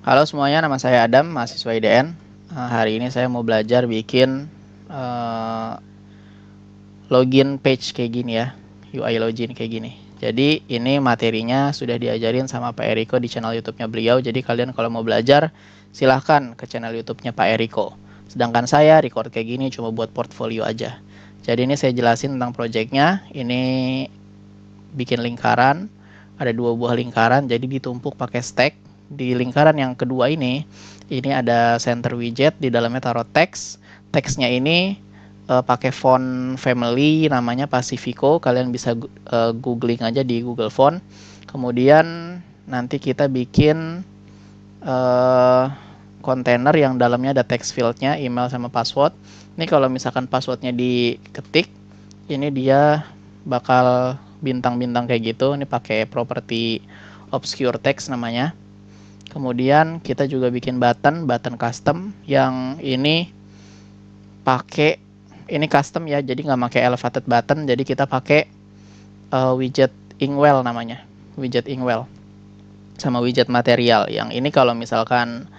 Halo semuanya, nama saya Adam, mahasiswa IDN. Hari ini saya mau belajar bikin login page kayak gini ya, UI login kayak gini. Jadi ini materinya sudah diajarin sama Pak Eriko di channel YouTube-nya beliau. Jadi kalian kalau mau belajar silahkan ke channel YouTube-nya Pak Eriko. Sedangkan saya record kayak gini cuma buat portfolio aja. Jadi ini saya jelasin tentang projectnya. Ini bikin lingkaran, ada 2 buah lingkaran, jadi ditumpuk pakai stack. Di lingkaran yang kedua ini ada center widget, di dalamnya taruh teks. Teksnya ini pakai font family namanya Pacifico. Kalian bisa googling aja di Google Font. Kemudian nanti kita bikin kontainer yang dalamnya ada text fieldnya, email sama password. Ini kalau misalkan passwordnya diketik, ini dia bakal bintang-bintang kayak gitu. Ini pakai property obscure text namanya. Kemudian kita juga bikin button custom yang ini pakai ini custom ya, jadi nggak pakai elevated button, jadi kita pakai widget Inkwell namanya, widget Inkwell sama widget material. Yang ini kalau misalkan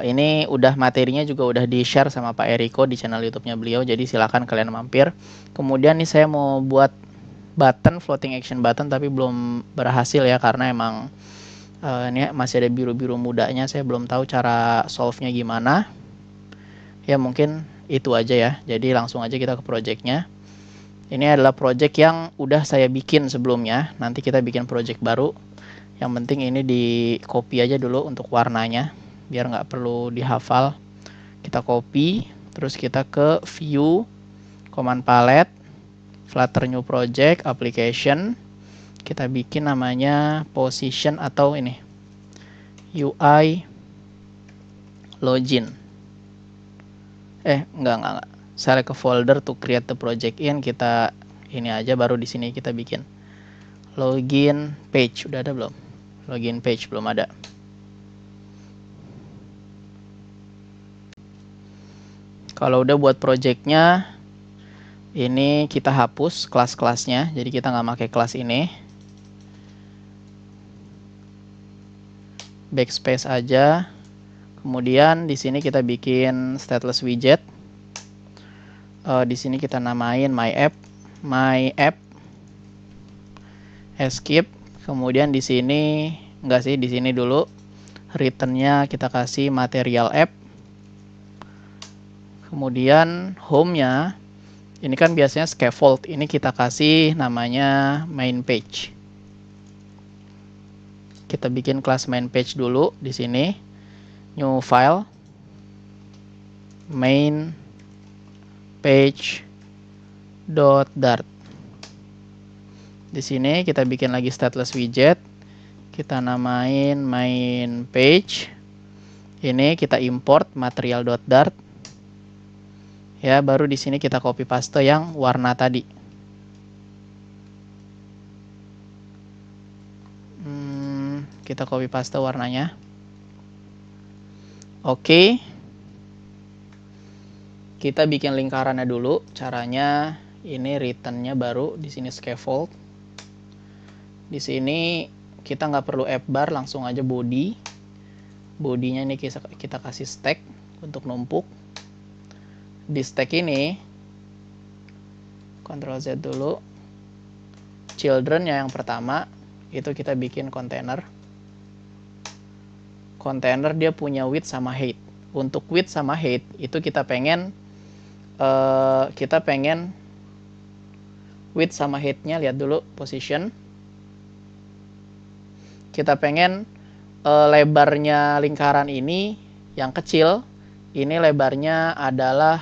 ini udah materinya juga udah di share sama Pak Eriko di channel YouTube-nya beliau, jadi silakan kalian mampir. Kemudian nih saya mau buat button, floating action button, tapi belum berhasil ya karena emang ini masih ada biru-biru mudanya. Saya belum tahu cara solve-nya gimana. Ya mungkin itu aja ya. Jadi langsung aja kita ke project-nya. Ini adalah project yang udah saya bikin sebelumnya. Nanti kita bikin project baru. Yang penting ini di copy aja dulu untuk warnanya, biar nggak perlu dihafal. Kita copy, terus kita ke view, command palette, Flutter new project, application. Kita bikin namanya position atau ini UI login. Enggak. Select ke folder to create the project in. Kita ini aja, baru di sini kita bikin login page. Udah ada belum? Login page belum ada. Kalau udah buat projectnya, ini kita hapus kelas-kelasnya. Jadi kita nggak pakai kelas ini. Backspace aja. Kemudian di sini kita bikin stateless widget. Di sini kita namain my app, escape. Kemudian di sini enggak sih, di sini dulu returnnya kita kasih material app. Kemudian home-nya ini kan biasanya scaffold, ini kita kasih namanya main page. Kita bikin kelas main page dulu di sini. New file, main page.dart. Di sini kita bikin lagi stateless widget. Kita namain main page. Ini kita import material.dart. Ya, baru di sini kita copy paste yang warna tadi. Kita copy paste warnanya. Oke. Kita bikin lingkarannya dulu. Caranya ini returnnya baru di sini scaffold. Di sini kita nggak perlu app bar, langsung aja body. Bodinya ini kita kasih stack untuk numpuk. Di stack ini Ctrl Z dulu. Children yang pertama itu kita bikin container. Container dia punya width sama height. Untuk width sama height itu kita pengen width sama height-nya, lihat dulu position. Kita pengen lebarnya lingkaran ini yang kecil, ini lebarnya adalah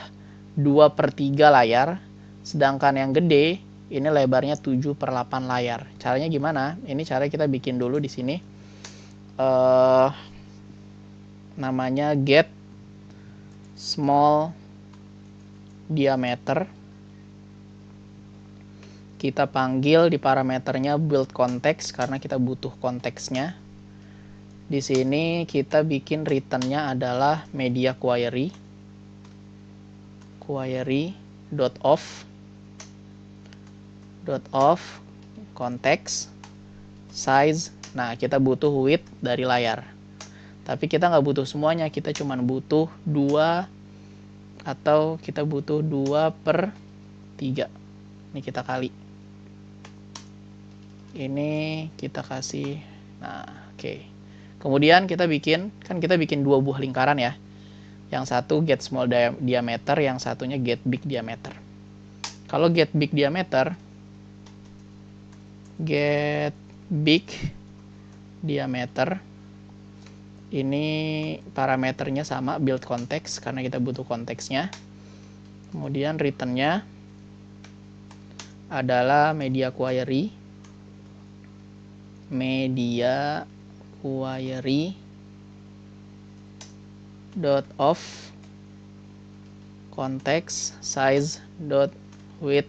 2/3 layar, sedangkan yang gede ini lebarnya 7/8 layar. Caranya gimana? Ini cara kita bikin dulu di sini. Namanya get small diameter. Kita panggil di parameternya build context karena kita butuh konteksnya. Di sini kita bikin returnnya adalah media query .of context size. Nah, kita butuh width dari layar. Tapi kita nggak butuh semuanya, kita cuma butuh 2 atau kita butuh 2/3. Ini kita kali. Ini kita kasih, nah oke. Kemudian kita bikin 2 buah lingkaran ya. Yang satu get small diameter, yang satunya get big diameter. Kalau get big diameter, ini parameternya sama, build context, karena kita butuh konteksnya. Kemudian returnnya adalah media query dot of context size dot width,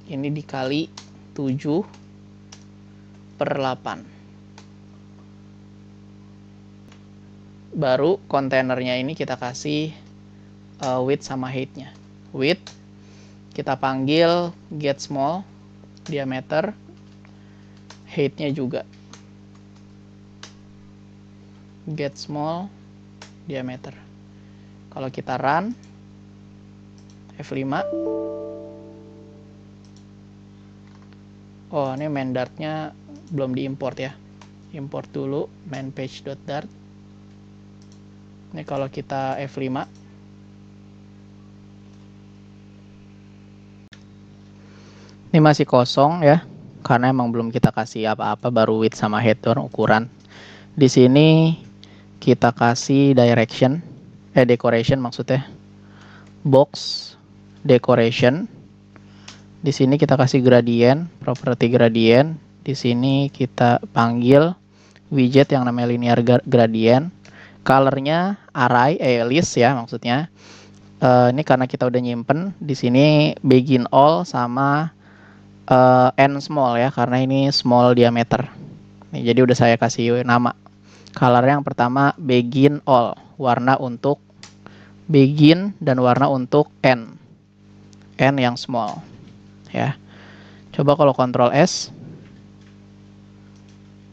ini dikali 7/8. Baru kontainernya ini kita kasih width sama height-nya. Width kita panggil get small diameter, height-nya juga get small diameter. Kalau kita run F5, oh ini main dart-nya belum diimport ya. Import dulu main page.dart. Ini kalau kita F5, ini masih kosong ya, karena emang belum kita kasih apa-apa, baru width sama height ukuran. Di sini kita kasih decoration maksudnya, box decoration. Di sini kita kasih gradient, property gradient. Di sini kita panggil widget yang namanya linear gradient. Colornya list ya maksudnya. Ini karena kita udah nyimpen di sini begin all sama end small ya, karena ini small diameter. Nih, jadi udah saya kasih nama. Color yang pertama begin all, warna untuk begin dan warna untuk end yang small ya. Coba kalau Ctrl S.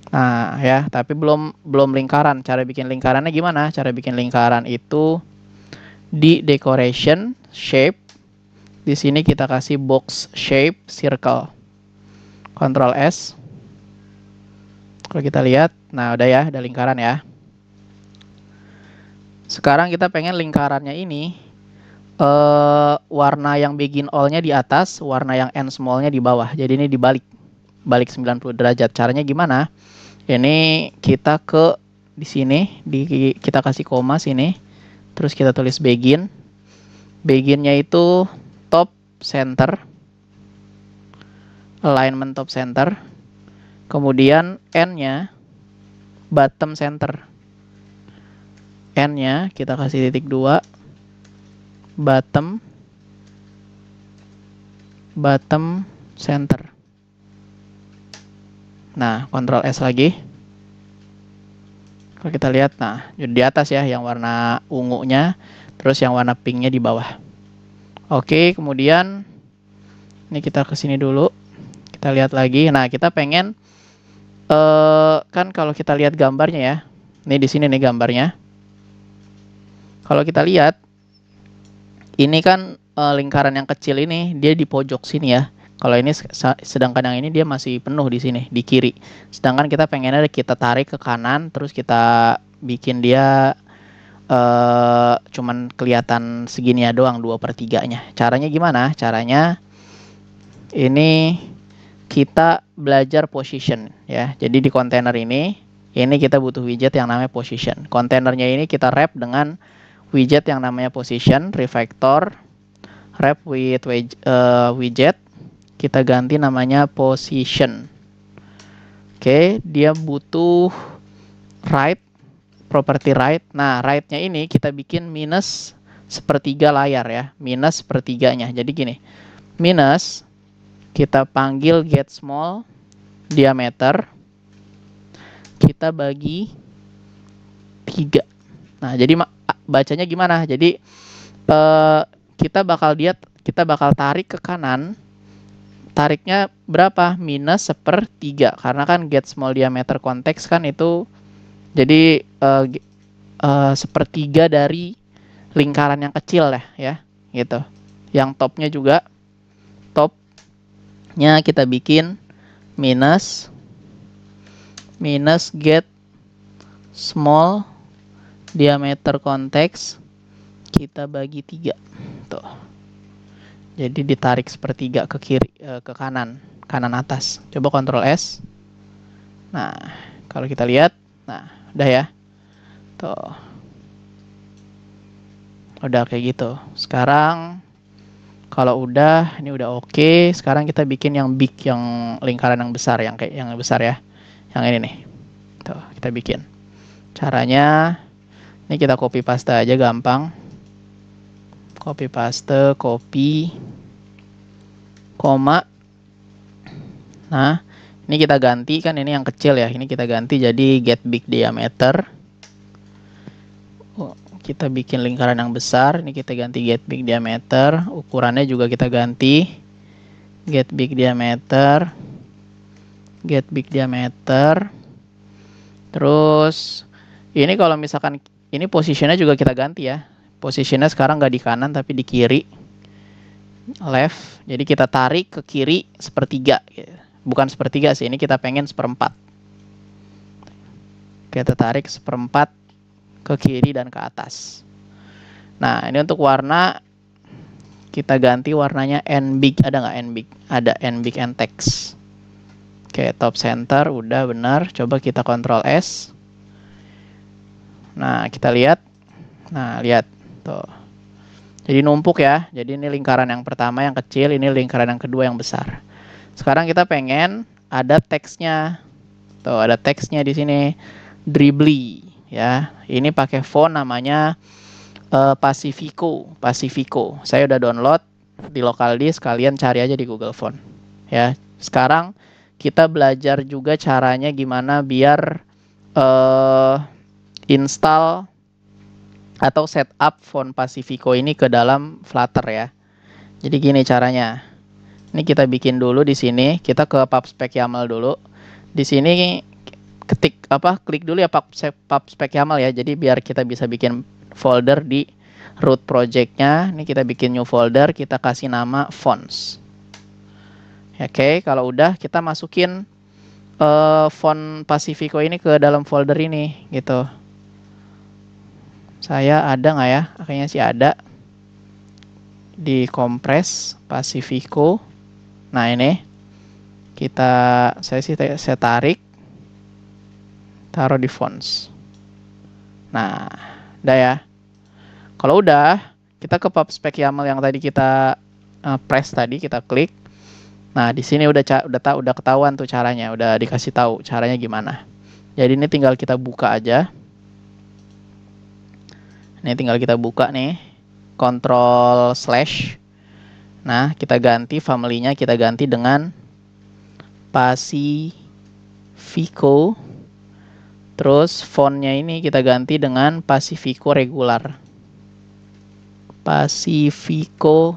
Nah ya, tapi belum lingkaran. Cara bikin lingkarannya gimana? Cara bikin lingkaran itu di decoration shape. Di sini kita kasih box shape circle. Ctrl S. Kalau kita lihat, nah udah ya, ada lingkaran ya. Sekarang kita pengen lingkarannya ini warna yang begin all-nya di atas, warna yang end small-nya di bawah. Jadi ini dibalik 90 derajat. Caranya gimana? Ini kita di sini, kita kasih koma sini, terus kita tulis begin. Beginnya itu top center, alignment top center. Kemudian end-nya bottom center. End-nya kita kasih titik 2, bottom center. Nah, Ctrl S lagi. Kalau kita lihat, nah di atas ya yang warna ungunya, terus yang warna pinknya di bawah. Oke, kemudian ini kita ke sini dulu. Kita lihat lagi. Nah, kita pengen kan kalau kita lihat gambarnya ya. Ini di sini nih gambarnya. Kalau kita lihat, ini kan lingkaran yang kecil ini dia di pojok sini ya. Kalau ini sedangkan yang ini dia masih penuh di sini di kiri. Sedangkan kita pengennya kita tarik ke kanan, terus kita bikin dia cuman kelihatan segini ya doang, 2/3-nya. Caranya gimana? Caranya ini kita belajar position ya. Jadi di kontainer ini kita butuh widget yang namanya position. Kontainernya ini kita wrap dengan widget yang namanya position, refactor, wrap with widget. Kita ganti namanya position. Oke, dia butuh right, property right. Nah, right-nya ini kita bikin minus 1/3 layar ya, minus 1/3-nya. Jadi gini, minus kita panggil get small diameter, kita bagi 3. Nah, jadi bacanya gimana? Jadi kita bakal tarik ke kanan. Tariknya berapa? Minus 1/3, karena kan get small diameter konteks kan itu Jadi sepertiga dari lingkaran yang kecil ya, gitu. Yang topnya juga, topnya kita bikin minus get small diameter konteks, kita bagi 3 tuh. Jadi ditarik sepertiga ke kiri, ke kanan atas. Coba Ctrl S. Nah, kalau kita lihat, nah udah ya, tuh udah kayak gitu. Sekarang kalau udah, ini udah oke. Sekarang kita bikin yang big, yang lingkaran yang besar, yang kayak yang besar ya, yang ini nih. Tuh kita bikin. Caranya ini kita copy paste aja, gampang. Copy paste, copy, koma. Nah, ini kita ganti, kan ini yang kecil ya. Ini kita ganti jadi get big diameter. Kita bikin lingkaran yang besar. Ini kita ganti get big diameter. Ukurannya juga kita ganti get big diameter. Get big diameter. Terus ini kalau misalkan ini posisinya juga kita ganti ya. Posisinya sekarang nggak di kanan tapi di kiri. Left. Jadi kita tarik ke kiri sepertiga. Bukan sepertiga sih, ini kita pengen seperempat. Kita tarik seperempat ke kiri dan ke atas. Nah, ini untuk warna, kita ganti warnanya NBig. Ada nggak NBig? Ada, NBig and text. Oke, top center, udah benar. Coba kita Ctrl S. Nah, kita lihat. Nah, lihat. Tuh. Jadi numpuk ya. Jadi ini lingkaran yang pertama yang kecil, ini lingkaran yang kedua yang besar. Sekarang kita pengen ada teksnya. Tuh, ada teksnya di sini. Dribbly ya. Ini pakai font namanya Pacifico. Saya udah download di local disk, kalian cari aja di Google Font. Ya. Sekarang kita belajar juga caranya gimana biar install atau setup font Pacifico ini ke dalam Flutter ya. Jadi gini caranya. Ini kita bikin dulu di sini. Kita ke pubspec YAML dulu. Di sini klik dulu ya pubspec YAML ya. Jadi biar kita bisa bikin folder di root project-nya. Ini kita bikin new folder, kita kasih nama fonts. Oke, kalau udah kita masukin font Pacifico ini ke dalam folder ini gitu. Saya ada nggak ya? Kayaknya sih ada. Di kompres Pacifico. Nah ini saya tarik, taruh di fonts. Nah, udah ya. Kalau udah, kita ke pubspec YAML yang tadi kita press tadi, kita klik. Nah, di sini udah ketahuan tuh caranya, udah dikasih tahu caranya gimana. Jadi ini tinggal kita buka aja. Ini tinggal kita buka nih, Ctrl/. Nah, kita ganti family-nya, kita ganti dengan Pacifico. Terus fontnya ini kita ganti dengan Pacifico regular. Pacifico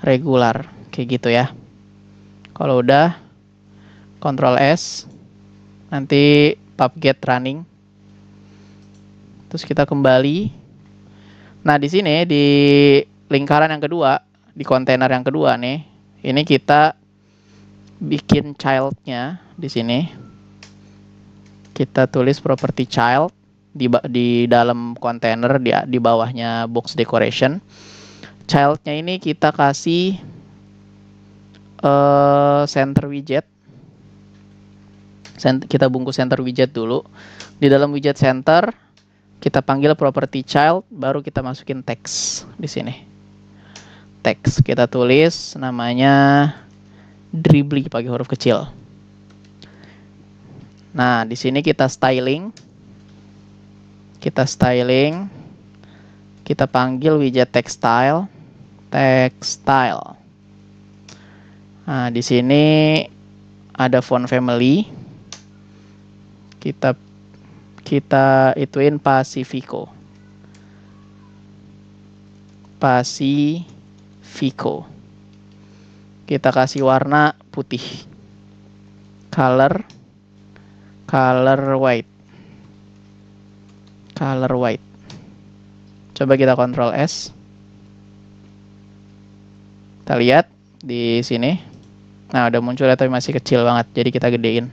regular, kayak gitu ya. Kalau udah, Ctrl S, nanti pubget running. Terus kita kembali. Nah, di sini di lingkaran yang kedua, di kontainer yang kedua nih, ini kita bikin child-nya di sini. Kita tulis property child di dalam kontainer, di bawahnya box decoration. Child-nya ini kita kasih center widget. Kita bungkus center widget dulu. Di dalam widget center kita panggil property child, baru kita masukin teks di sini. Teks kita tulis namanya Dribbly pakai huruf kecil. Nah, di sini kita styling. Kita panggil widget textile. Nah, di sini ada font family. Kita ituin Pacifico. Kita kasih warna putih. Color white. color white. Coba kita Ctrl S. Kita lihat di sini. Nah, udah muncul ya, tapi masih kecil banget. Jadi kita gedein.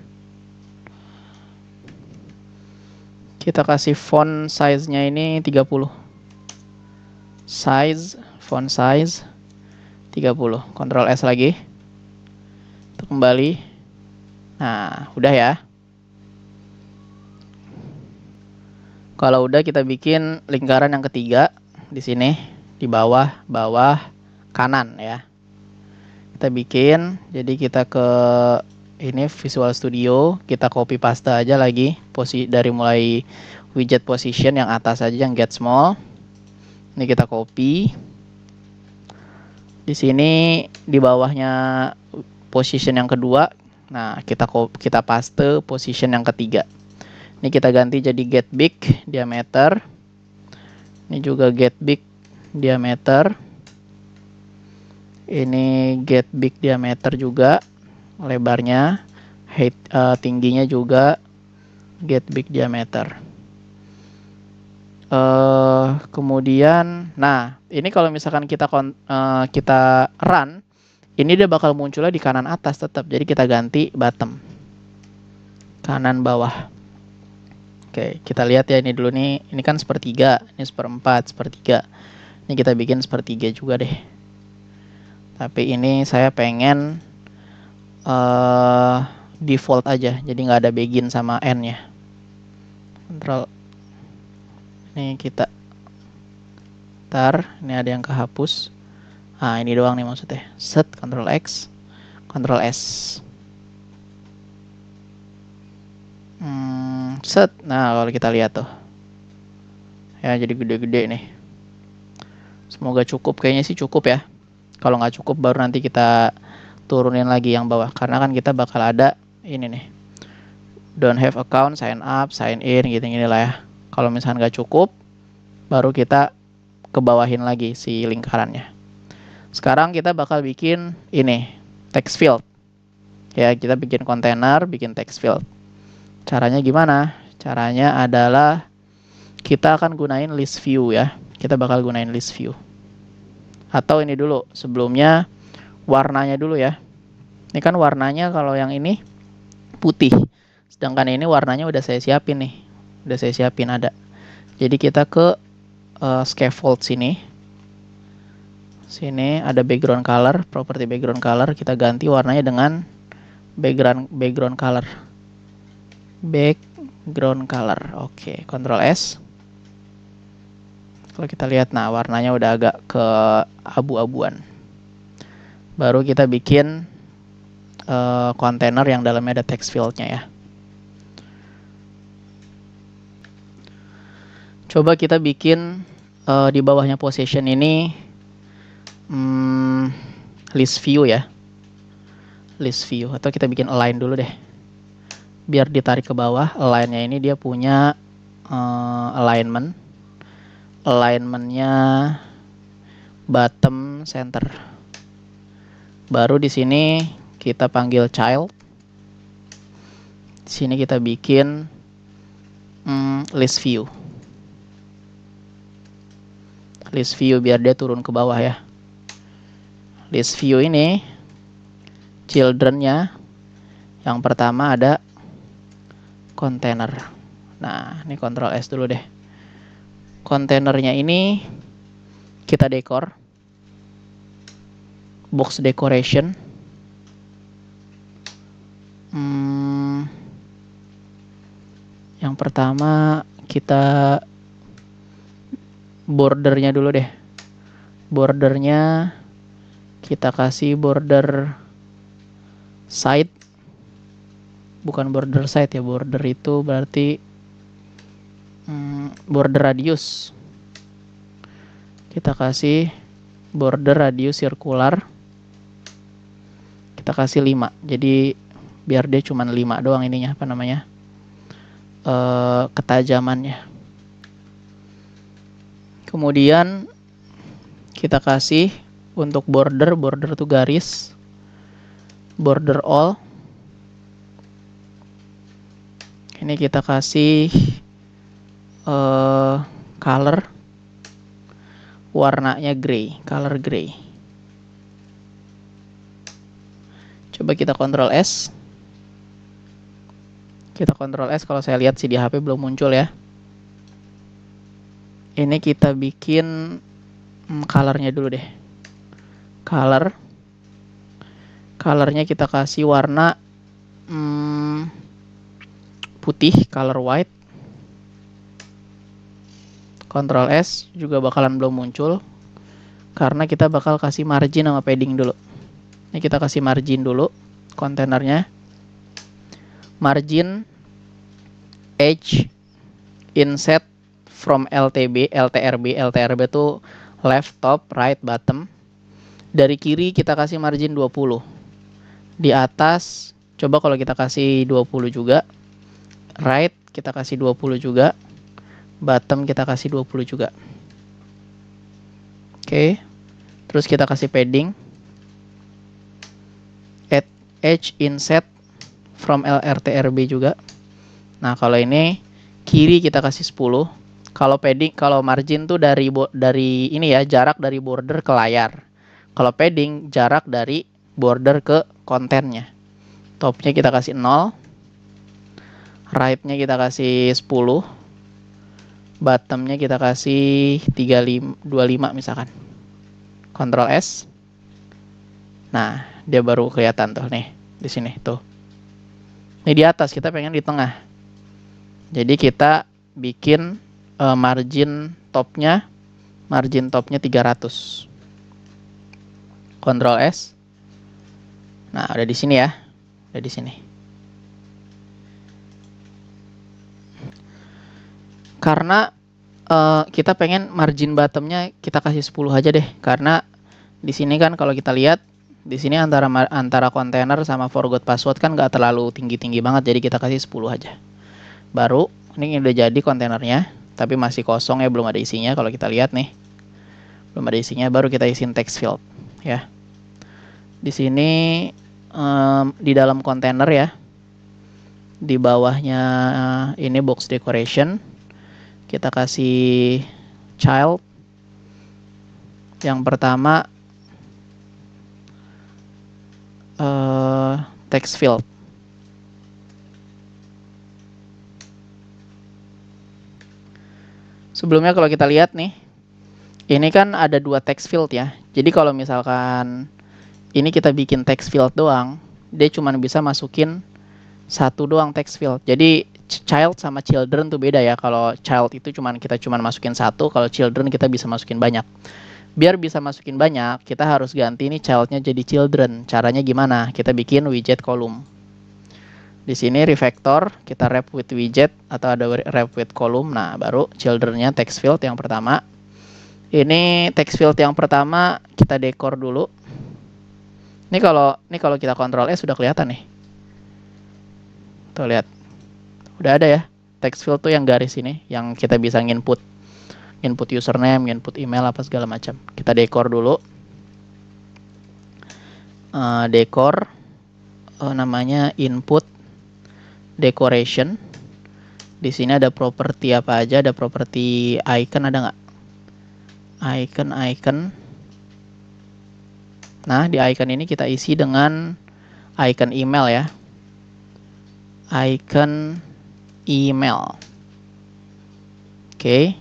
Kita kasih font size-nya ini 30. Font size 30. Ctrl S lagi. Kita kembali. Nah, udah ya. Kalau udah, kita bikin lingkaran yang ketiga di sini, di bawah kanan ya. Kita bikin, jadi kita ke ini Visual Studio, kita copy paste aja lagi dari mulai widget position yang atas aja, yang get small. Ini kita copy. Di sini di bawahnya position yang kedua. Nah, kita paste position yang ketiga. Ini kita ganti jadi get big diameter. Ini juga get big diameter. Ini get big diameter juga. Lebarnya, height, tingginya juga get big diameter. Kemudian, nah ini kalau misalkan kita run, ini dia bakal munculnya di kanan atas tetap. Jadi kita ganti bottom, kanan bawah. Oke, kita lihat ya, ini dulu nih. Ini kan sepertiga, ini seperempat, sepertiga. Ini kita bikin sepertiga juga deh. Tapi ini saya pengen default aja, jadi nggak ada begin sama end nya. Ctrl, ini kita ini ada yang kehapus. Nah, ini doang nih maksudnya. Set, Ctrl X, Ctrl S. Set. Nah, kalau kita lihat tuh, ya jadi gede-gede nih. Semoga cukup, kayaknya sih cukup ya. Kalau nggak cukup, baru nanti kita turunin lagi yang bawah, karena kan kita bakal ada ini nih, don't have account, sign up, sign in, gitu-gini lah ya. Kalau misalnya nggak cukup, baru kita kebawahin lagi si lingkarannya. Sekarang kita bakal bikin ini, text field. Ya, kita bikin kontainer, bikin text field. Caranya gimana? Caranya adalah kita akan gunain list view ya. Kita bakal gunain list view. Atau ini dulu, sebelumnya warnanya dulu ya. Ini kan warnanya kalau yang ini putih. Sedangkan ini warnanya udah saya siapin nih. Udah saya siapin ada. Jadi kita ke scaffold sini. Sini ada background color, property background color. Kita ganti warnanya dengan background color. Background color. Oke, Ctrl S. Kalau kita lihat, nah warnanya udah agak ke abu-abuan. Baru kita bikin kontainer yang dalamnya ada text field-nya ya. Coba kita bikin di bawahnya position ini list view ya. List view, atau kita bikin align dulu deh. Biar ditarik ke bawah, align-nya ini dia punya alignment. Alignment-nya bottom center. Baru di sini kita panggil child. Di sini kita bikin list view. List view biar dia turun ke bawah ya. List view ini children-nya yang pertama ada container. Nah, ini Ctrl S dulu deh. Kontainernya ini kita dekor. Box decoration. Yang pertama kita bordernya dulu deh. Bordernya kita kasih border side. Bukan border side ya, border itu berarti border radius. Kita kasih border radius circular. Kita kasih 5. Jadi biar dia cuma 5 doang ininya, apa namanya? Ketajamannya. Kemudian kita kasih untuk border tuh garis. Border all. Ini kita kasih color, warnanya gray, color gray. Coba kita Ctrl S. Kita Ctrl S, kalau saya lihat sih di HP belum muncul ya. Ini kita bikin colornya dulu deh. Colornya kita kasih warna putih, color white. Ctrl S juga bakalan belum muncul karena kita bakal kasih margin sama padding dulu. Ini kita kasih margin dulu kontainernya. Margin edge inset from LTRB itu left top, right bottom. Dari kiri kita kasih margin 20. Di atas coba kalau kita kasih 20 juga. Right kita kasih 20 juga. Bottom kita kasih 20 juga. Oke. Terus kita kasih padding. Add edge inset from LRTRB juga. Nah, kalau ini kiri kita kasih 10. Kalau padding, kalau margin tuh dari ini ya, jarak dari border ke layar. Kalau padding jarak dari border ke kontennya. Topnya kita kasih 0. Right-nya kita kasih 10. Bottom-nya kita kasih 25 misalkan. Ctrl S. Nah, dia baru kelihatan tuh nih di sini tuh. Ini di atas, kita pengen di tengah. Jadi kita bikin margin topnya 300. Ctrl S. Nah, udah di sini ya. Udah di sini. Karena kita pengen margin bottomnya kita kasih 10 aja deh. Karena di sini kan kalau kita lihat di sini antara kontainer sama forgot password kan nggak terlalu tinggi-tinggi banget. Jadi kita kasih 10 aja. Baru ini udah jadi kontainernya, tapi masih kosong ya, belum ada isinya. Kalau kita lihat nih, belum ada isinya. Baru kita isiin text field ya. Di sini di dalam kontainer ya, di bawahnya ini box decoration, kita kasih child. Yang pertama text field. Sebelumnya kalau kita lihat nih, ini kan ada 2 text field ya. Jadi kalau misalkan ini kita bikin text field doang, dia cuma bisa masukin 1 doang text field. Jadi child sama children tuh beda ya. Kalau child itu kita cuma masukin 1, kalau children kita bisa masukin banyak. Biar bisa masukin banyak, kita harus ganti nih childnya jadi children. Caranya gimana? Kita bikin widget column. Di sini refactor, kita wrap with widget atau ada wrap with column. Nah, baru childrennya text field yang pertama. Ini text field yang pertama kita dekor dulu. Ini kalau kita Ctrl S sudah kelihatan nih. Tuh lihat. Udah ada ya. Text field tuh yang garis ini yang kita bisa input username, input email apa segala macam. Kita dekor dulu. Namanya input decoration. Di sini ada properti apa aja? Ada properti icon, ada nggak? Icon. Nah, di icon ini kita isi dengan icon email ya. Icon email. Oke.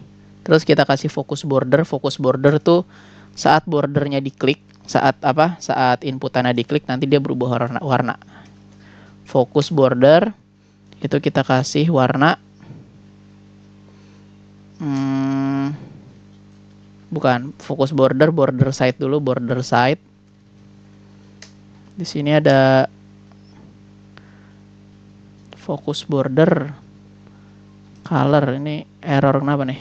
Terus kita kasih focus border. Focus border tuh saat bordernya diklik, saat inputannya diklik nanti dia berubah warna. Focus border itu kita kasih warna bukan focus border side dulu, border side. Di sini ada focus border color. Ini error kenapa nih?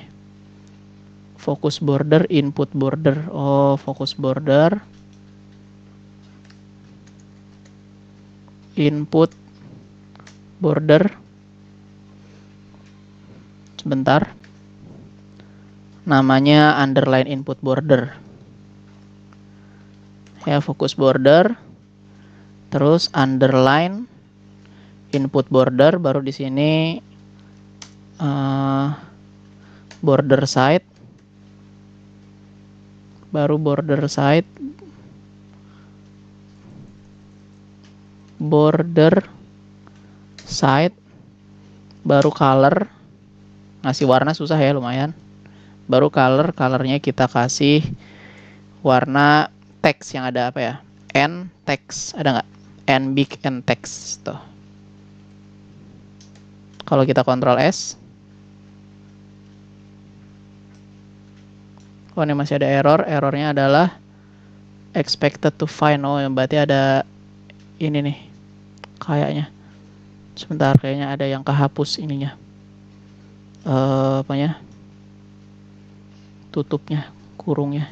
Focus border input border. Oh, focus border input border. Sebentar. Namanya underline input border. Ya, focus border. Terus underline input border, baru di sini border side, baru border side, baru color. Ngasih warna susah ya, lumayan. Baru colornya kita kasih warna text yang ada apa ya, N text, ada nggak? N big N text tuh. Kalau kita Ctrl S, oh ini masih ada error. Errornya adalah expected to find. Oh berarti ada ini nih kayaknya. Sebentar, kayaknya ada yang kehapus ininya. Apanya? Tutupnya, kurungnya.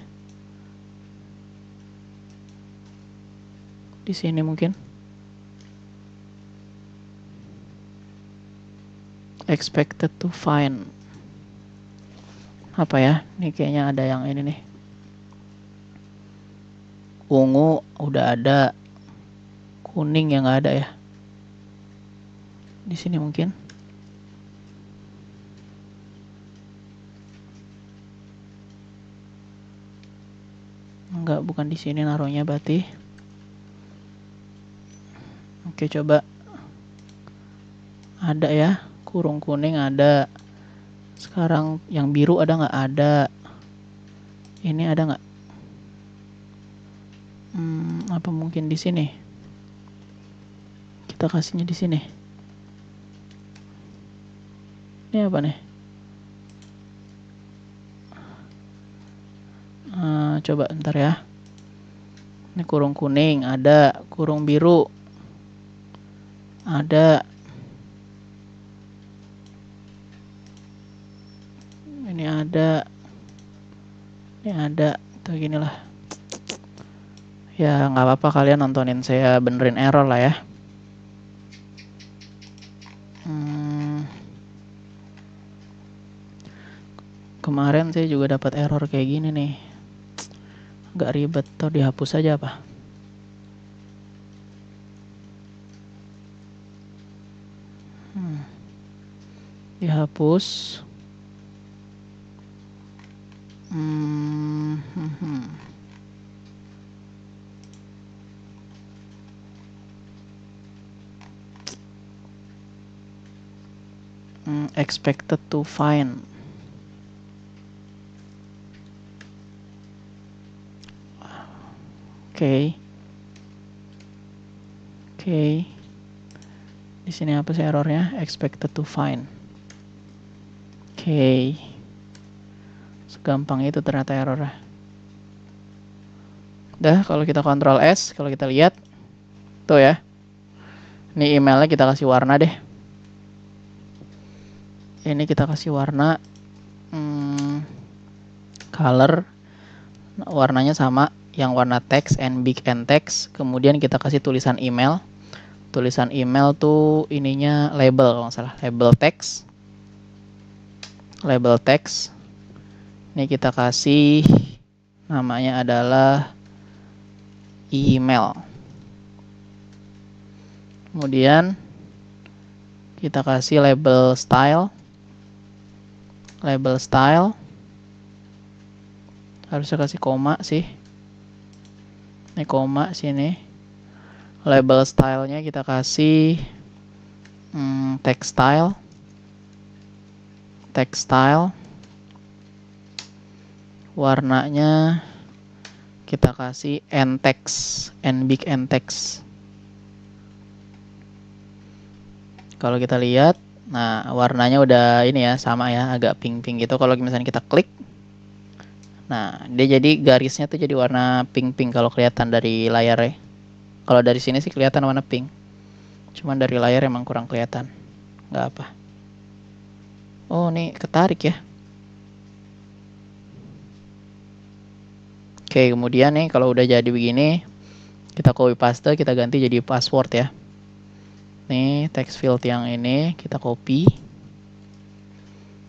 Di sini mungkin. Expected to find. Apa ya? Ini kayaknya ada yang ini nih. Ungu udah ada. Kuning yang nggak ada ya. Di sini mungkin. Enggak, bukan di sini naruhnya berarti. Oke, coba. Ada ya. Kurung kuning ada. Sekarang yang biru ada nggak? Ada. Ini ada nggak? Apa mungkin di sini? Kita kasihnya di sini. Ini apa nih? Coba ntar ya. Ini kurung kuning ada, kurung biru ada. Ini ada. Ini ada. Tuh ginilah. Ya nggak apa-apa, kalian nontonin saya benerin error lah ya. Kemarin saya juga dapat error kayak gini nih. Agak ribet, atau dihapus aja apa? Dihapus. Expected to find. Oke. Di sini apa sih errornya? Expected to find. Oke. Segampang itu ternyata errornya. Udah, kalau kita Ctrl S, kalau kita lihat tuh ya. Ini emailnya kita kasih warna deh. Ini kita kasih warna color, warnanya sama yang warna text and big N text. Kemudian kita kasih tulisan email. Tulisan email tuh ininya label, kalau nggak salah, label text. Label text. Ini kita kasih namanya adalah email. Kemudian kita kasih label style. Label style harusnya kasih koma sih. Ini koma sini. Label stylenya kita kasih textile. Warnanya kita kasih N text, N big N text. Kalau kita lihat, nah warnanya udah ini ya, sama ya, agak pink-pink gitu. Kalau misalnya kita klik, nah dia jadi garisnya tuh jadi warna pink-pink kalau kelihatan dari layar ya. Kalau dari sini sih kelihatan warna pink. Cuman dari layar emang kurang kelihatan. Nggak apa. Oh, ini ketarik ya. Oke, kemudian nih kalau udah jadi begini, kita copy paste, kita ganti jadi password ya. Nih text field yang ini kita copy,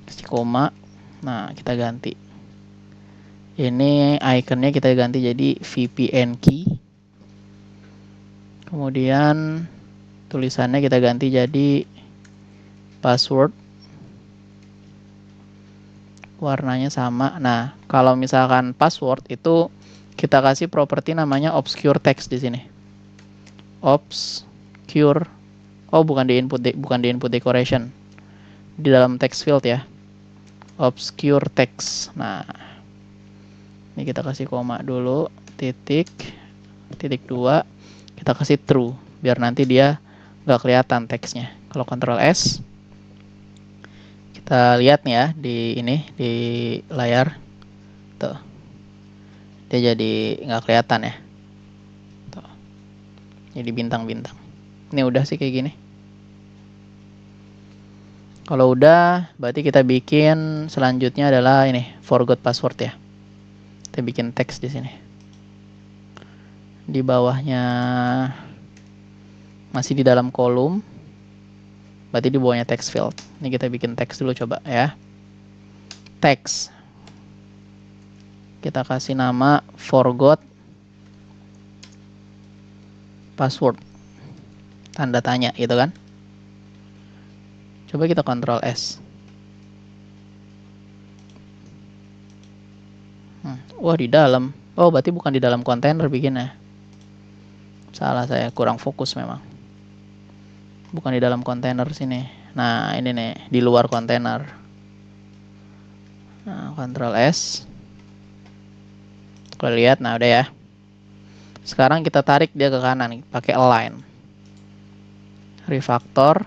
kasih koma. Nah, kita ganti. Ini iconnya kita ganti jadi VPN key. Kemudian tulisannya kita ganti jadi password. warnanya sama. Nah, kalau misalkan password itu kita kasih properti namanya obscure text di sini. Obscure. Oh, bukan di input decoration. Di dalam text field ya. Obscure text. Nah, ini kita kasih koma dulu, titik 2, kita kasih true biar nanti dia nggak kelihatan teksnya. Kalau Ctrl S, kita lihat nih ya di layar tuh, dia jadi nggak kelihatan ya, tuh, jadi bintang-bintang. Ini udah sih kayak gini. Kalau udah, berarti kita bikin selanjutnya adalah ini forgot password ya. Kita bikin teks di sini. Di bawahnya masih di dalam kolom, berarti di bawahnya text field. Ini kita bikin teks dulu coba ya. Teks. Kita kasih nama forgot password. Tanda tanya gitu kan. Coba kita Ctrl S. Wah, di dalam. Oh, berarti bukan di dalam kontainer bikinnya. Salah saya, kurang fokus memang. Bukan di dalam kontainer sini. Nah, ini nih, di luar kontainer. Nah, Ctrl S. Kalau lihat, nah udah ya. Sekarang kita tarik dia ke kanan, pakai align. Refactor.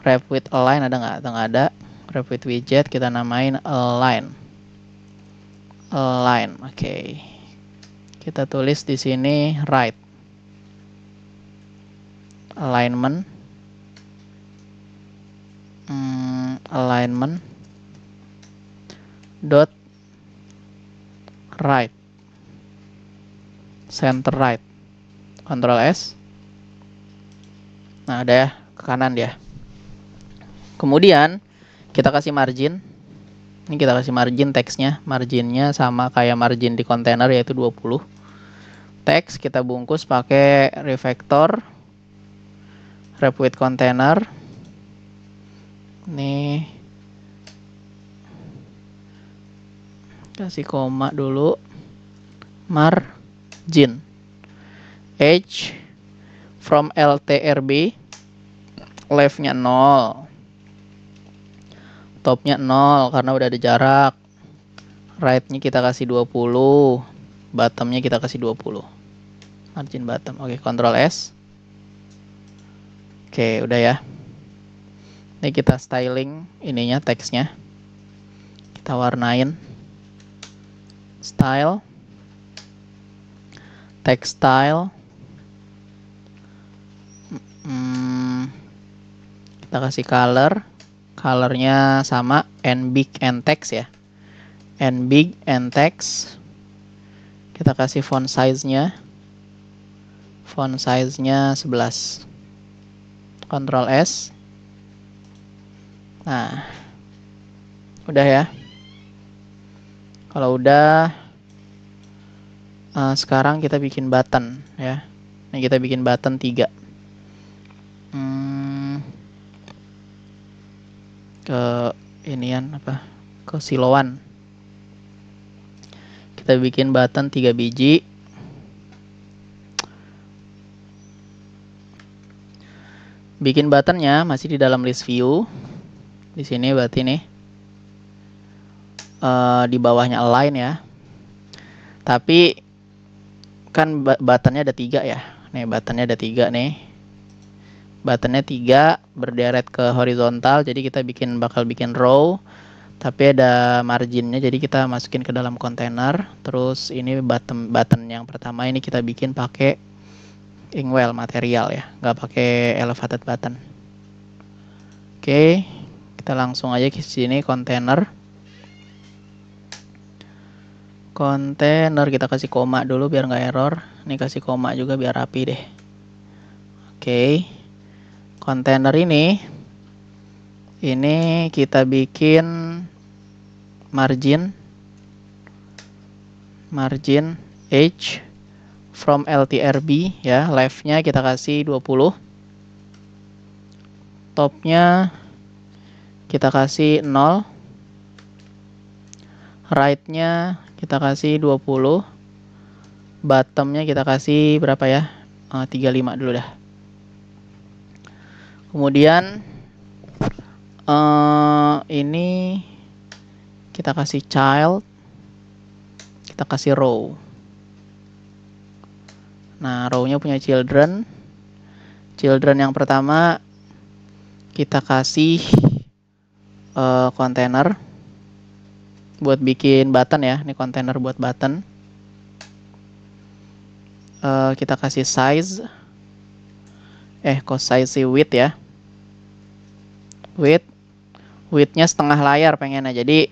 Wrap with align ada nggak? Nggak ada. Wrap with widget, kita namain align. Align, oke. Kita tulis di sini right. Alignment. Alignment. Dot right. Center right. Ctrl S. Nah, ada ya, ke kanan dia. Kemudian kita kasih margin. Ini kita kasih margin teksnya. Marginnya sama kayak margin di kontainer, yaitu 20. Teks kita bungkus pakai refactor. Wrap with container. Nih. Kasih koma dulu. Margin. Age from LTRB. Left-nya 0. Top-nya 0 karena udah ada jarak. Right-nya kita kasih 20. Bottom-nya kita kasih 20. Margin bottom. Oke, Ctrl S. Oke, udah ya. Ini kita styling ininya, teksnya. Kita warnain. Style. Text style. Kita kasih color. Colornya sama and big and text ya. And big and text. Kita kasih font size-nya. Font size-nya 11. Ctrl S. Nah. Udah ya. Kalau udah, sekarang kita bikin button ya. Nah, kita bikin button 3. Ke inian apa? Ke siloan. Kita bikin button 3 biji. Bikin buttonnya masih di dalam list view. Di sini berarti nih. Di bawahnya align ya. Tapi kan buttonnya ada 3 ya. Nih buttonnya ada 3 nih. Buttonnya 3 berderet ke horizontal. Jadi kita bakal bikin row. Tapi ada marginnya. Jadi kita masukin ke dalam kontainer. Terus ini button yang pertama ini kita bikin pakai Inkwell material ya. Nggak pakai elevated button. Oke. Kita langsung aja ke sini kontainer. Kontainer kita kasih koma dulu biar nggak error. Ini kasih koma juga biar rapi deh. Oke. Kontainer ini kita bikin margin age from LTRB ya. Left-nya kita kasih 20. Top-nya kita kasih 0. Right-nya kita kasih 20. Bottom-nya kita kasih berapa ya? 35 dulu dah. Kemudian ini kita kasih child, kita kasih row. Nah, row-nya punya children. Children yang pertama kita kasih container buat bikin button ya. Ini container buat button. Kita kasih size. Kok size sih width ya. Width-nya setengah layar pengennya. Jadi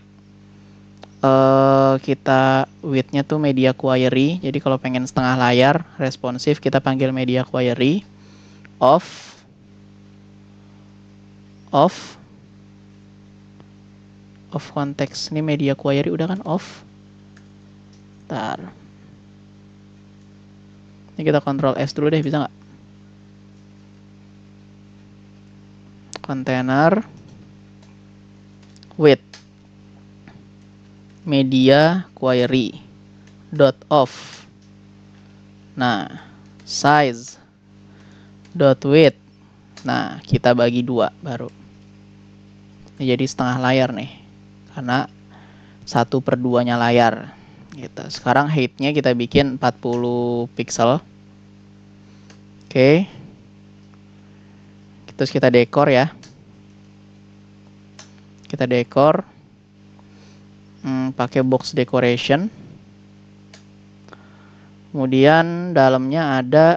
kita width-nya tuh media query. Jadi kalau pengen setengah layar responsif kita panggil media query of context. Ini media query udah kan off. Bentar. Ini kita Ctrl S dulu deh, bisa nggak? Container with media query dot off. Nah, size dot width. Nah, kita bagi 2 baru. Ini jadi setengah layar nih, karena 1/2-nya layar. Gitu. Sekarang height-nya kita bikin 40 pixel. Oke. Terus kita dekor ya. Kita dekor pakai box decoration. Kemudian dalamnya ada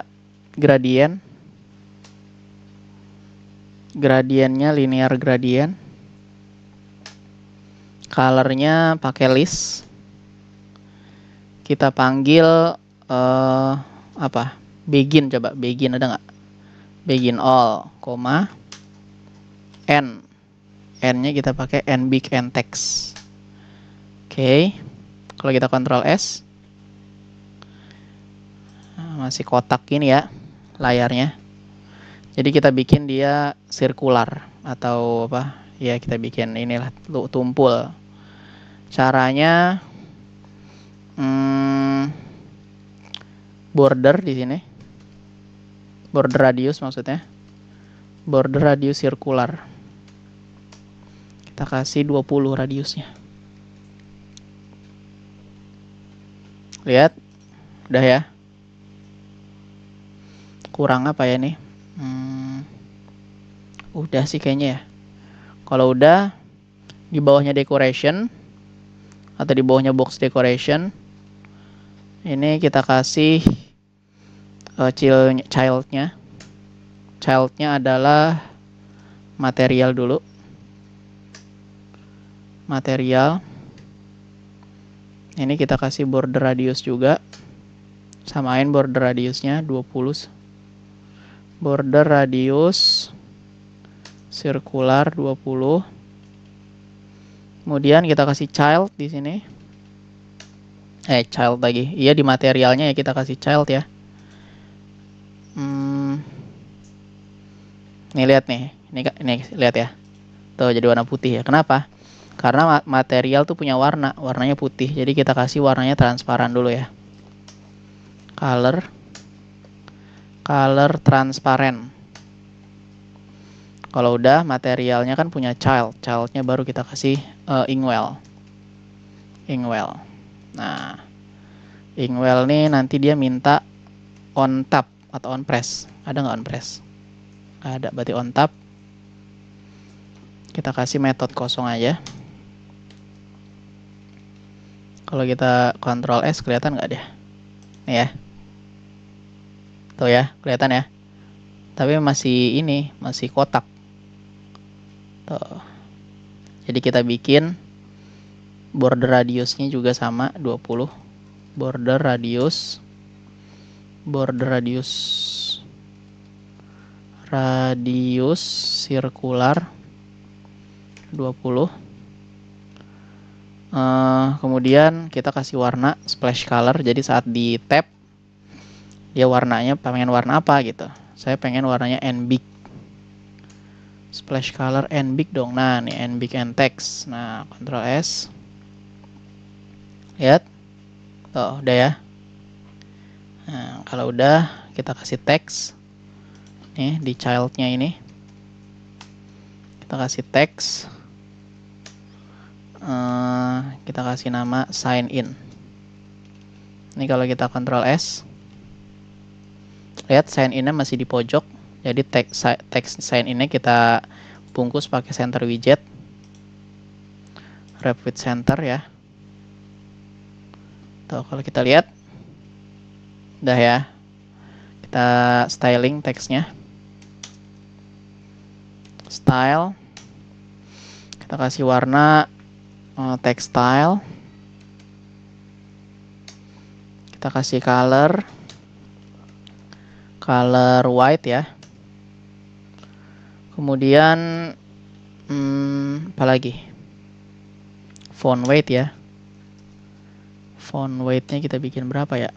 gradient. Gradiennya linear gradient. Colornya pakai list. Kita panggil apa? Begin, coba begin ada nggak? Begin all, koma n. N-nya kita pakai n big n text. Oke. Kalau kita Ctrl S, masih kotak gini ya layarnya. Jadi kita bikin dia circular atau apa? Ya kita bikin inilah tumpul. Caranya border di sini. Border radius maksudnya. Border radius circular. Kita kasih 20 radiusnya. Lihat. Udah ya. Kurang apa ya nih? Udah sih kayaknya ya. Kalau udah, di bawahnya decoration atau di bawahnya box decoration, ini kita kasih childnya. Childnya adalah material dulu. Material. Ini kita kasih border radius juga. Samain border radiusnya 20. Border radius circular 20. Kemudian kita kasih child di sini. Child lagi. Iya, di materialnya ya kita kasih child ya. Nih lihat nih. Ini lihat ya. Tuh jadi warna putih ya. Kenapa? Karena material tuh punya warna. Warnanya putih. Jadi kita kasih warnanya transparan dulu ya. Color transparent. Kalau udah materialnya kan punya child. Childnya baru kita kasih inkwell. Nah, inkwell nih nanti dia minta on tap atau on press. Ada nggak on press? Ada, berarti on tap. Kita kasih metode kosong aja. Kalau kita Ctrl S kelihatan nggak deh? Nih ya. Tuh ya, kelihatan ya. Tapi masih ini, masih kotak. Tuh. Jadi kita bikin border radiusnya juga sama 20. Border radius circular 20. Kemudian kita kasih warna splash color. Jadi saat di tap dia warnanya pengen warna apa gitu. Saya pengen warnanya n big. Splash color n big dong. Nah, nih n big n text. Nah, Ctrl S. Lihat. Oh, udah ya. Nah, kalau udah kita kasih teks. Nih di childnya ini. Kita kasih teks. Kita kasih nama sign in. Ini kalau kita Ctrl S. Lihat sign in-nya masih di pojok. Jadi teks sign in-nya kita bungkus pakai center widget. Wrap with center ya. Tuh, kalau kita lihat udah ya. Kita styling teksnya. Style. Kita kasih warna text style. Kita kasih color white ya. Kemudian apa lagi? Font weight ya. Font weight-nya kita bikin berapa ya?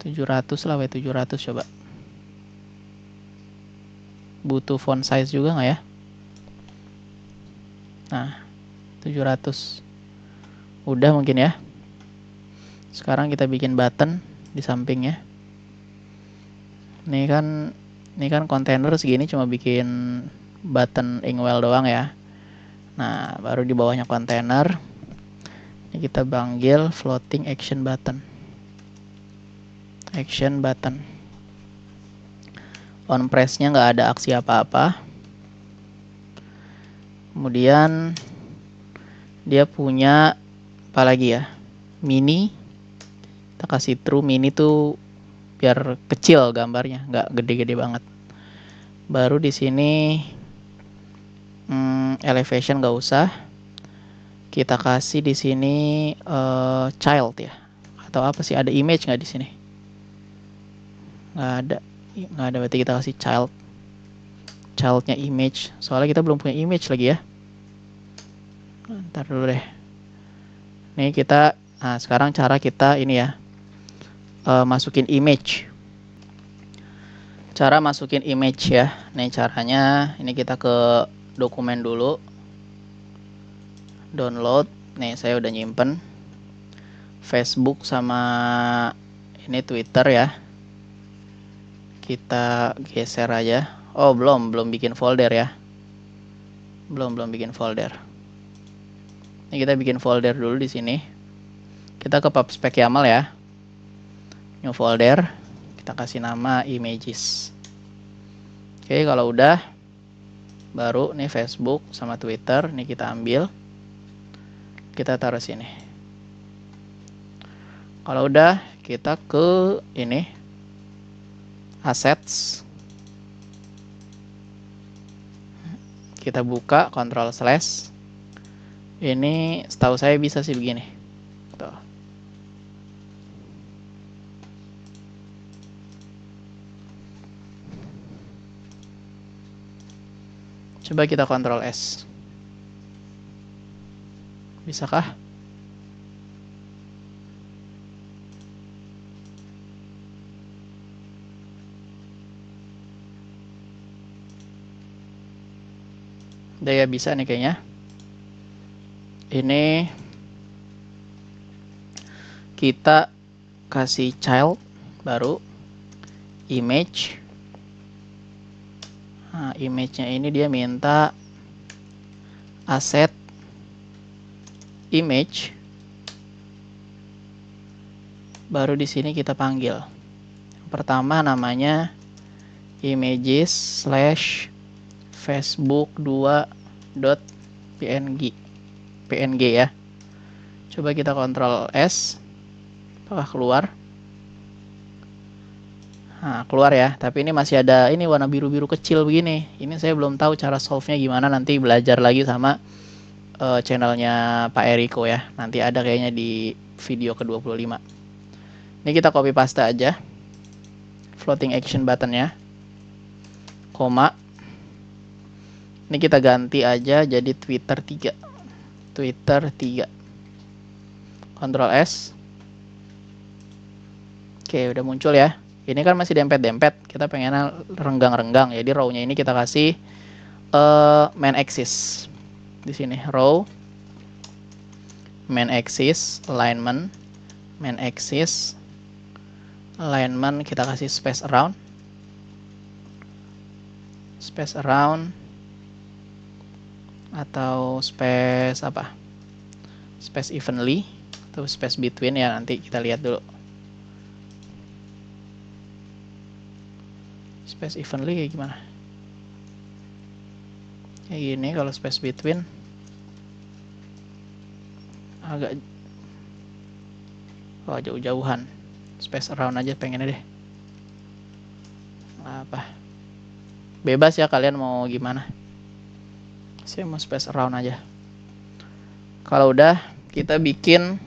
700 lah, 700 coba. Butuh font size juga nggak ya? Nah, 700. Udah mungkin ya. Sekarang kita bikin button di sampingnya. Ini kan kontainer segini cuma bikin button Inkwell doang ya. Nah, baru di bawahnya kontainer. Ini kita panggil floating action button. Action button. On press-nya nggak ada aksi apa-apa. Kemudian dia punya apa lagi ya? Mini. Kita kasih true mini tuh biar kecil gambarnya, nggak gede-gede banget. Baru di sini elevation nggak usah. Kita kasih di sini child ya, atau apa sih? Ada image nggak di sini? Nggak ada. Berarti kita kasih childnya image. Soalnya kita belum punya image lagi ya. Ntar dulu deh. Nih kita, nah sekarang cara kita ini ya, masukin image. Cara masukin image ya. Nih caranya, ini kita ke dokumen dulu. Download. Nih saya udah nyimpen Facebook sama ini Twitter ya. Kita geser aja. Oh, belum bikin folder ya. Belum bikin folder. Ini kita bikin folder dulu di sini. Kita ke PubSpec YAML ya. New folder. Kita kasih nama images. Oke, kalau udah baru nih Facebook sama Twitter, nih kita ambil. Kita taruh sini. Kalau udah, kita ke ini assets. Kita buka Ctrl/. Ini setahu saya bisa sih begini. Tuh. Coba kita Ctrl+S. Bisakah? Udah ya, bisa nih kayaknya. Ini kita kasih child baru image. Nah, image-nya ini dia minta asset image. Baru di sini kita panggil. Yang pertama namanya images/facebook2.png ya. Coba kita Ctrl+S. Apakah keluar? Nah, keluar ya. Tapi ini masih ada ini warna biru-biru kecil begini. Ini saya belum tahu cara solve-nya gimana. Nanti belajar lagi sama channelnya Pak Eriko ya. Nanti ada kayaknya di video ke-25. Ini kita copy paste aja. Floating action button-nya. Koma. Ini kita ganti aja jadi Twitter 3. Twitter 3. Ctrl+S. Oke, udah muncul ya. Ini kan masih dempet-dempet. Kita pengennya renggang-renggang. Jadi row-nya ini kita kasih main axis. Di sini row main axis, alignment, main axis, alignment, kita kasih space around, atau space apa? Space evenly atau space between ya, nanti kita lihat dulu. Space evenly kayak gimana? Kayak gini. Kalau space between agak jauh-jauhan. Space around aja pengennya deh. Apa? Bebas ya kalian mau gimana. Saya mau space around aja. Kalau udah, kita bikin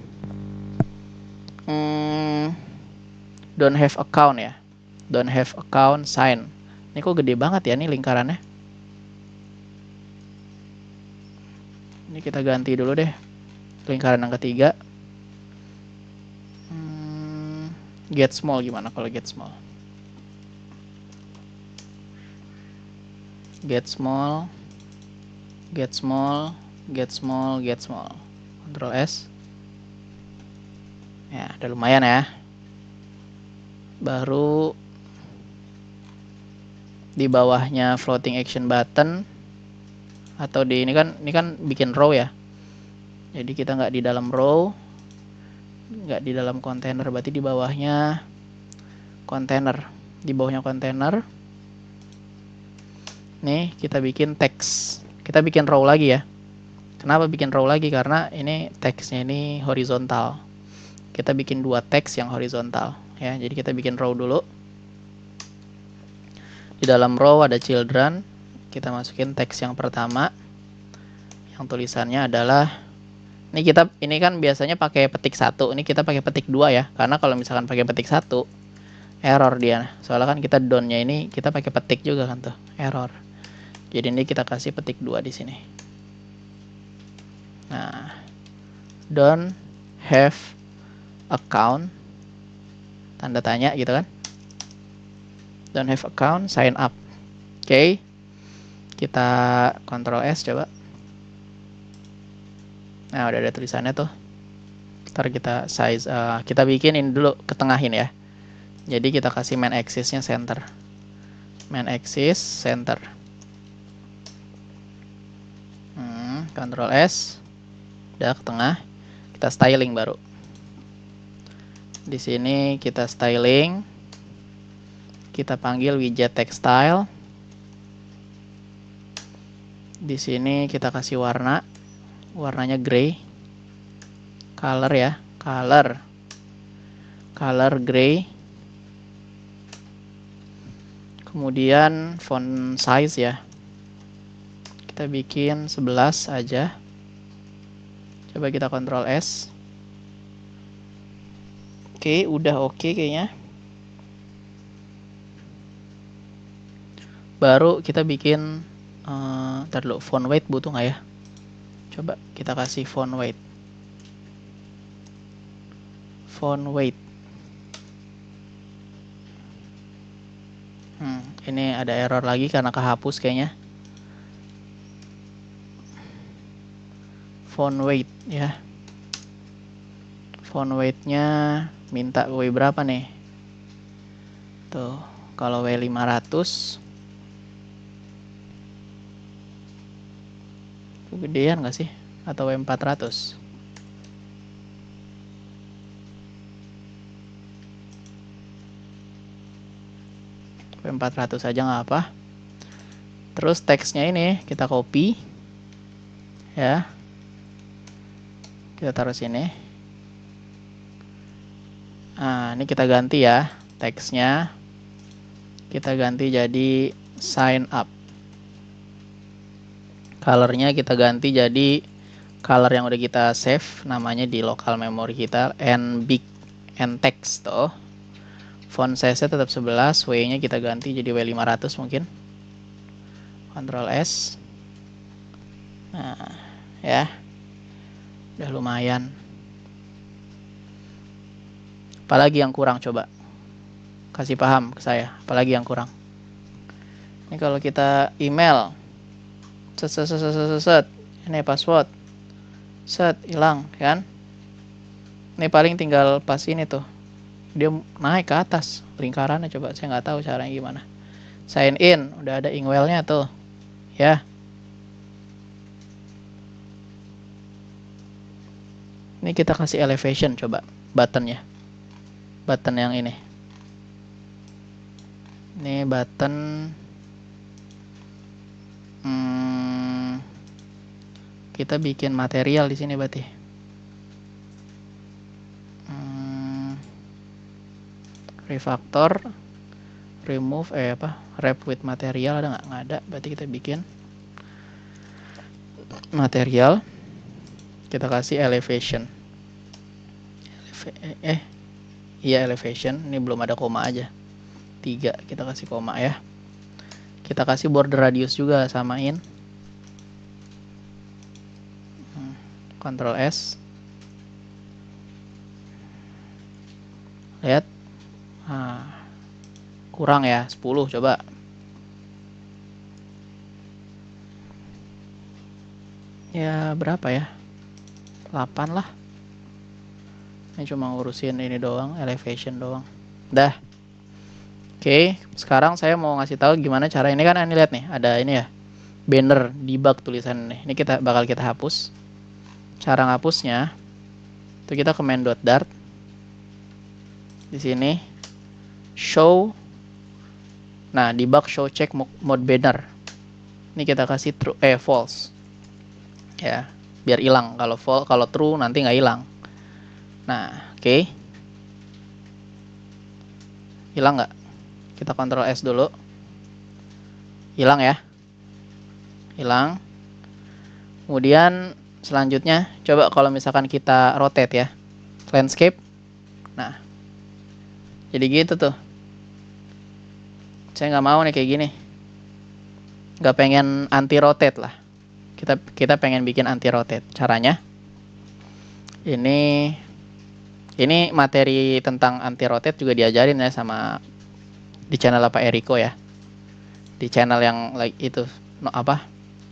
don't have account ya. Don't have account sign. Ini kok gede banget ya nih lingkarannya. Ini kita ganti dulu deh. Lingkaran yang ketiga. Get small gimana kalau get small? Get small. Ctrl S. Ya, udah lumayan ya. Baru di bawahnya floating action button, atau di ini kan bikin row ya. Jadi kita nggak di dalam row, nggak di dalam kontainer, berarti di bawahnya kontainer. Di bawahnya kontainer. Nih kita bikin teks. Kita bikin row lagi ya. Kenapa bikin row lagi? Karena ini teksnya ini horizontal. Kita bikin dua teks yang horizontal ya. Jadi kita bikin row dulu. Di dalam row ada children. Kita masukin teks yang pertama. Yang tulisannya adalah ini kan biasanya pakai petik 1. Ini kita pakai petik 2 ya. Karena kalau misalkan pakai petik 1 error dia. Soalnya kan kita down-nya ini kita pakai petik juga kan tuh, error. Jadi ini kita kasih petik 2 di sini. Nah, don't have account, tanda tanya gitu kan. Don't have account, sign up. Oke. Kita Ctrl S coba. Nah, udah ada tulisannya tuh. Ntar kita size, kita bikin ini dulu, ketengahin ya. Jadi kita kasih main axis-nya center. Main axis center. Ctrl S. Udah ke tengah. Kita styling baru. Di sini kita styling. Kita panggil widget textile. Di sini kita kasih warna. Warnanya gray. Color ya, color gray. Kemudian font size ya. Kita bikin 11 aja. Coba kita Ctrl S. Oke, udah oke kayaknya. Baru kita bikin ntar dulu, font weight butuh nggak ya? Coba kita kasih font weight. Ini ada error lagi karena kehapus kayaknya. Font weight ya. Font weight-nya minta W berapa nih? Tuh, kalau W500 kegedean nggak sih? Atau W400? W400 aja nggak apa. Terus teksnya ini kita copy ya. Kita taruh sini. Nah, ini kita ganti ya teksnya. Kita ganti jadi sign up. Colornya kita ganti jadi color yang udah kita save, namanya di local memory kita, big text tuh. Font size-nya tetap 11, W-nya kita ganti jadi W500 mungkin. Ctrl S. Nah, ya. Udah lumayan. Apalagi yang kurang coba? Kasih paham ke saya, apalagi yang kurang? Ini kalau kita email, set, ini password, set, hilang kan? Ini paling tinggal pas ini tuh, dia naik ke atas lingkarannya. Coba saya nggak tahu caranya gimana. Sign in, udah ada Inkwell-nya tuh, ya. Ini kita kasih elevation coba, buttonnya, button yang ini. Ini button kita bikin material di sini berarti. Refactor, remove wrap with material, ada nggak? Nggak ada, berarti kita bikin material, kita kasih elevation. Iya elevation, ini belum ada koma aja, 3 kita kasih koma ya. Kita kasih border radius juga, samain. Ctrl S. Lihat. Nah, kurang ya, 10 coba. Ya berapa ya? 8 lah. Ini cuma ngurusin ini doang, elevation doang. Dah. Oke, sekarang saya mau ngasih tahu gimana cara ini. Kan ini lihat nih, ada ini ya, banner debug tulisan nih. Ini bakal kita hapus. Cara ngapusnya itu kita command.dart. Di sini show. Nah, debug show check mode banner. Ini kita kasih true false. Ya, biar hilang. Kalau true nanti nggak hilang. Nah, oke. Hilang nggak? Kita Ctrl S dulu. Hilang ya. Hilang. Kemudian selanjutnya, coba kalau misalkan kita rotate ya, landscape. Nah, jadi gitu tuh. Saya nggak mau nih kayak gini. Nggak pengen anti rotate lah. Kita pengen bikin anti rotate. Caranya, ini materi tentang anti rotate juga diajarin ya sama di channel Pak Eriko ya. Di channel yang like itu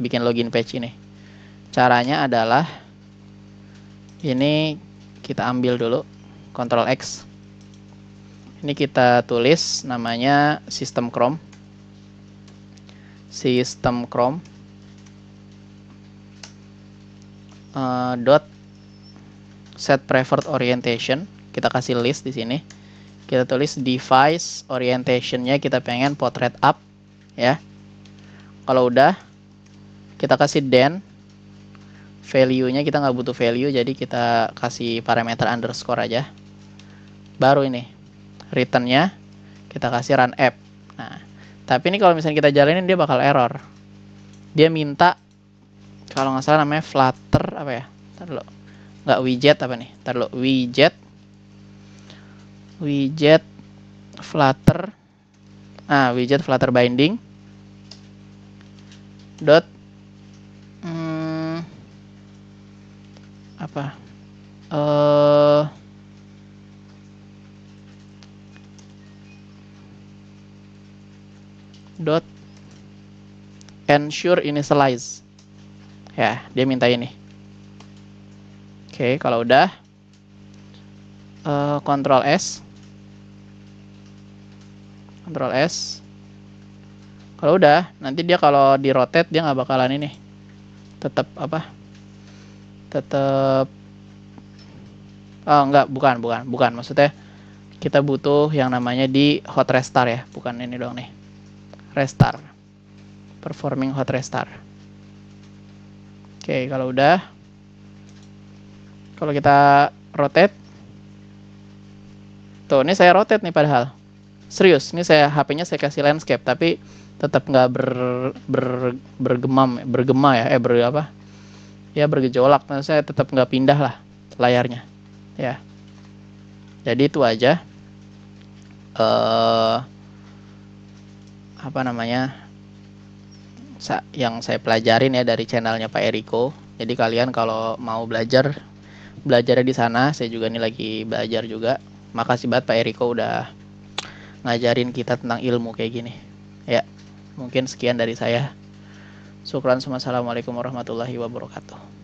bikin login page ini. Caranya adalah ini kita ambil dulu, Ctrl X. Ini kita tulis namanya System Chrome. System Chrome dot set preferred orientation. Kita kasih list di sini. Kita tulis device orientation-nya kita pengen portrait up ya. Kalau udah, kita kasih then. Value-nya kita nggak butuh value, jadi kita kasih parameter underscore aja. Baru ini return-nya kita kasih run app. Nah, tapi ini kalau misalnya kita jalanin dia bakal error. Dia minta, kalau nggak salah namanya Flutter apa ya? Ntar dulu. Nggak widget apa nih? Ntar dulu. Widget Flutter. Widget Flutter binding. Dot dot ensure initialize. Ya, dia minta ini. Oke, kalau udah Ctrl S. Ctrl S. Kalau udah, nanti dia kalau di rotate dia nggak bakalan ini. Tetap enggak, bukan. Maksudnya kita butuh yang namanya di hot restart ya, bukan ini doang nih. Restart. Performing hot restart. Oke, kalau udah, kalau kita rotate, tuh ini saya rotate nih padahal. Serius, ini HP-nya saya kasih landscape, tapi tetap nggak bergema ya, bergejolak. Nah, saya tetap nggak pindah lah layarnya, ya. Jadi itu aja. Yang saya pelajarin ya dari channelnya Pak Eriko. Jadi kalian kalau mau belajarnya di sana. Saya juga nih lagi belajar juga. Makasih banget Pak Eriko udah ngajarin kita tentang ilmu kayak gini. Ya, mungkin sekian dari saya. Syukran. Assalamualaikum warahmatullahi wabarakatuh.